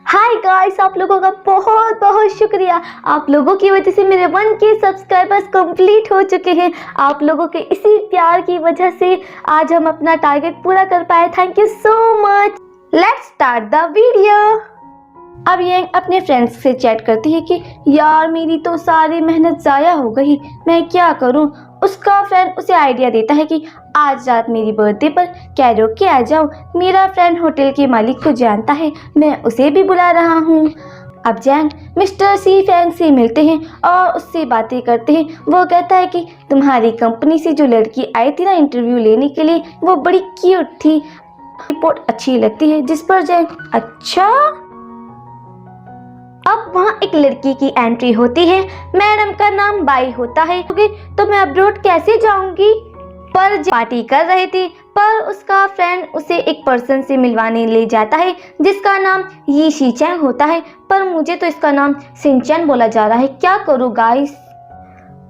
Hi guys, आप लोगों का बहुत बहुत शुक्रिया। आप लोगों की वजह से मेरे 1K सब्सक्राइबर्स कंप्लीट हो चुके हैं। आप लोगों के इसी प्यार की वजह से आज हम अपना टारगेट पूरा कर पाए। Thank you so much. Let's start the video. अब ये अपने फ्रेंड्स से चैट करती है कि यार मेरी तो सारी मेहनत ज़ाया हो गई, मैं क्या करूं। उसका फ्रेंड उसे आइडिया देता है कि आज रात मेरी बर्थडे पर कैरोके आ जाओ। मेरा फ्रेंड होटल के मालिक को जानता है, मैं उसे भी बुला रहा हूँ। अब जैंग मिस्टर सी फैंग से मिलते हैं और उससे बातें करते हैं। वो कहता है कि तुम्हारी कंपनी से जो लड़की आई थी ना इंटरव्यू लेने के लिए, वो बड़ी क्यूट थी, रिपोर्ट अच्छी लगती है। जिस पर जैंग अच्छा। अब वहाँ एक लड़की की एंट्री होती है। मैडम का नाम बाई होता है। तो मैं अब्रॉड कैसे जाऊंगी। पर पार्टी कर रही थी, पर उसका फ्रेंड उसे एक पर्सन से मिलवाने ले जाता है जिसका नाम ये शीचैंग होता है। पर मुझे तो इसका नाम सिंचैन बोला जा रहा है, क्या करूँ गाइस।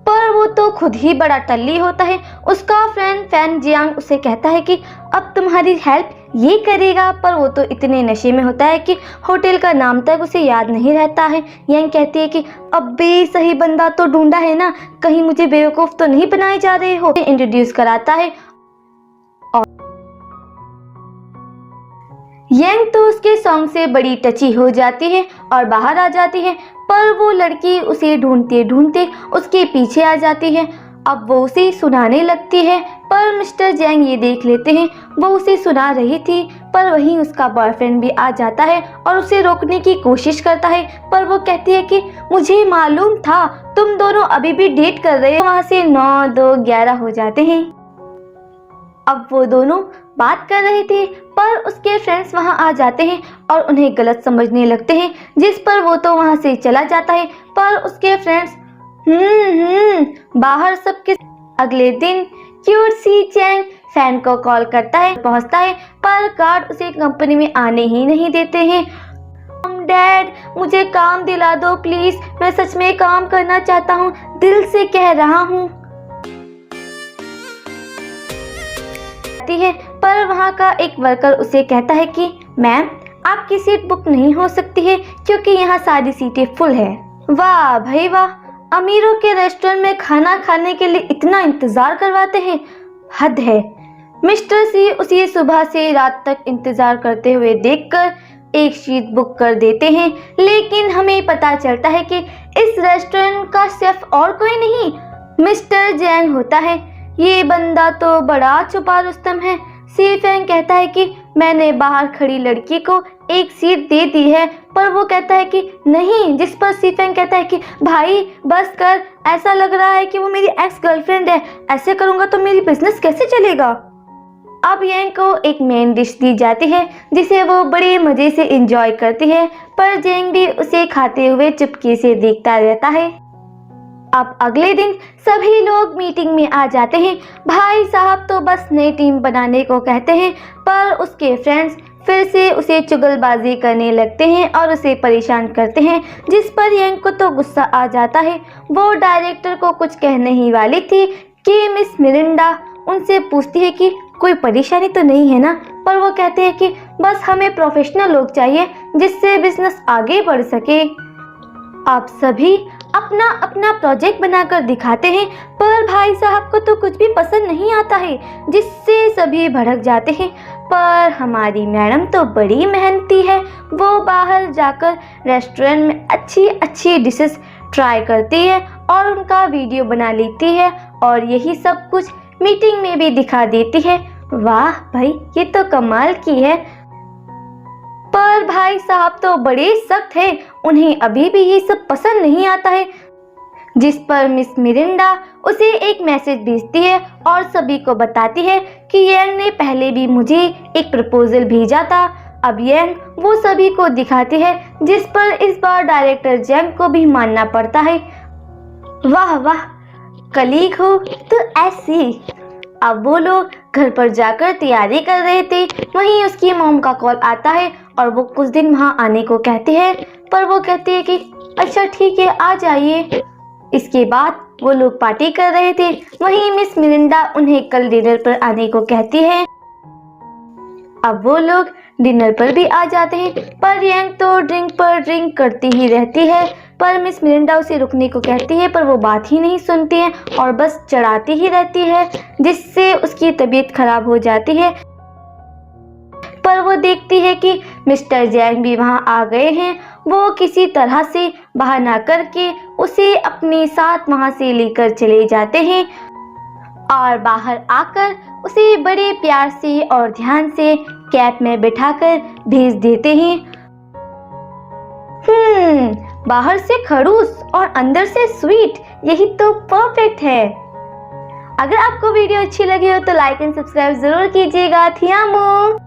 पर वो तो खुद ही बड़ा टल्ली होता है। उसका फ्रेंड फैन जियांग उसे कहता है कि अब तुम्हारी हेल्प ये करेगा, पर वो तो इतने नशे में होता है कि होटल का नाम तक उसे याद नहीं रहता है। यांग कहती है कि अब भी सही बंदा तो ढूंढा है ना, कहीं मुझे बेवकूफ़ तो नहीं बनाए जा रहे हो। इंट्रोड्यूस कराता है और यांग तो उसके सॉन्ग से बड़ी टची हो जाती है और बाहर आ जाती है। पर वो लड़की उसे ढूंढते ढूंढते उसके पीछे आ जाती है। अब वो उसे सुनाने लगती है, पर मिस्टर जैंग ये देख लेते हैं वो उसे सुना रही थी। पर वहीं उसका बॉयफ्रेंड भी आ जाता है और उसे रोकने की कोशिश करता है। पर वो कहती है कि मुझे मालूम था तुम दोनों अभी भी डेट कर रहे हो। वहाँ से 9, 2, 11 हो जाते हैं। अब वो दोनों बात कर रहे थे, पर उसके फ्रेंड्स वहां आ जाते हैं और उन्हें गलत समझने लगते हैं। जिस पर वो तो वहां से चला जाता है। पर उसके फ्रेंड्स बाहर सबके। अगले दिन क्यूट सी चैंग फैन को कॉल करता है, पहुंचता है, पर गार्ड उसे कंपनी में आने ही नहीं देते हैं। डैड मुझे काम दिला दो प्लीज, मैं सच में काम करना चाहता हूँ, दिल से कह रहा हूँ। है पर वहाँ का एक वर्कर उसे कहता है कि मैम आपकी सीट बुक नहीं हो सकती है क्योंकि यहाँ सारी सीटें फुल है। वाह भाई वाह, अमीरों के रेस्टोरेंट में खाना खाने के लिए इतना इंतजार करवाते हैं, हद है। मिस्टर सी उसे सुबह से रात तक इंतजार करते हुए देखकर एक सीट बुक कर देते हैं। लेकिन हमें पता चलता है कि इस रेस्टोरेंट का शेफ और कोई नहीं मिस्टर जैंग होता है। ये बंदा तो बड़ा छुपा रुस्तम है। सी फैंग कहता है कि मैंने बाहर खड़ी लड़की को एक सीट दे दी है, पर वो कहता है कि नहीं। जिस पर सी फैंग कहता है कि भाई बस कर, ऐसा लग रहा है कि वो मेरी एक्स गर्लफ्रेंड है, ऐसे करूँगा तो मेरी बिजनेस कैसे चलेगा। अब यांग को एक मेन डिश दी जाती है जिसे वो बड़े मज़े से एंजॉय करती है, पर जैंग भी उसे खाते हुए चुपके से देखता रहता है। अब अगले दिन सभी लोग मीटिंग में आ जाते हैं। भाई साहब तो बस नई टीम बनाने को कहते हैं, पर उसके फ्रेंड्स फिर से उसे चुगलबाजी करने लगते हैं और उसे परेशान करते हैं। जिस पर यांग को तो गुस्सा आ जाता है। वो डायरेक्टर को कुछ कहने ही वाली थी कि मिस मिरिंडा उनसे पूछती है कि कोई परेशानी तो नहीं है ना, पर वो कहते हैं कि बस हमें प्रोफेशनल लोग चाहिए जिससे बिजनेस आगे बढ़ सके। आप सभी अपना अपना प्रोजेक्ट बनाकर दिखाते हैं, पर भाई साहब को तो कुछ भी पसंद नहीं आता है, जिससे सभी भड़क जाते हैं। पर हमारी मैडम तो बड़ी मेहनती है, वो बाहर जाकर रेस्टोरेंट में अच्छी अच्छी डिशेस ट्राई करती है और उनका वीडियो बना लेती है और यही सब कुछ मीटिंग में भी दिखा देती है। वाह भाई, ये तो कमाल की है। पर भाई साहब तो बड़े सख्त हैं, उन्हें अभी भी ये सब पसंद नहीं आता है। जिस पर मिस मिरिंडा उसे एक मैसेज भेजती है और सभी को बताती है कि यांग ने पहले भी मुझे एक प्रपोजल भेजा था। अब यांग वो सभी को दिखाती है, जिस पर इस बार डायरेक्टर जैंग को भी मानना पड़ता है। वाह वाह, कलीग हो तो ऐसी। अब वो लोग घर पर जाकर तैयारी कर रहे थे, वहीं उसकी मॉम का कॉल आता है और वो कुछ दिन वहां आने को कहती है, पर वो कहती है कि अच्छा ठीक है आ जाइए। इसके बाद वो लोग पार्टी कर रहे थे। वहीं मिस मिरिंडा उन्हें कल डिनर पर आने को कहती है। अब वो लोग डिनर पर भी आ जाते हैं, पर यंग तो ड्रिंक पर ड्रिंक करती ही रहती है। पर मिस मिरिंडा उसे रुकने को कहती है, पर वो बात ही नहीं सुनती है और बस चढ़ाती ही रहती है, जिससे उसकी तबीयत खराब हो जाती है। पर वो देखती है कि मिस्टर जैंग भी वहां आ गए हैं। वो किसी तरह से बहाना करके उसे अपने साथ वहां से लेकर चले जाते हैं और बाहर आकर उसे बड़े प्यार से और ध्यान से कैब में बिठाकर भेज देते हैं। बाहर से खड़ूस और अंदर से स्वीट, यही तो परफेक्ट है। अगर आपको वीडियो अच्छी लगी हो तो लाइक एंड सब्सक्राइब जरूर कीजिएगा। थियामू।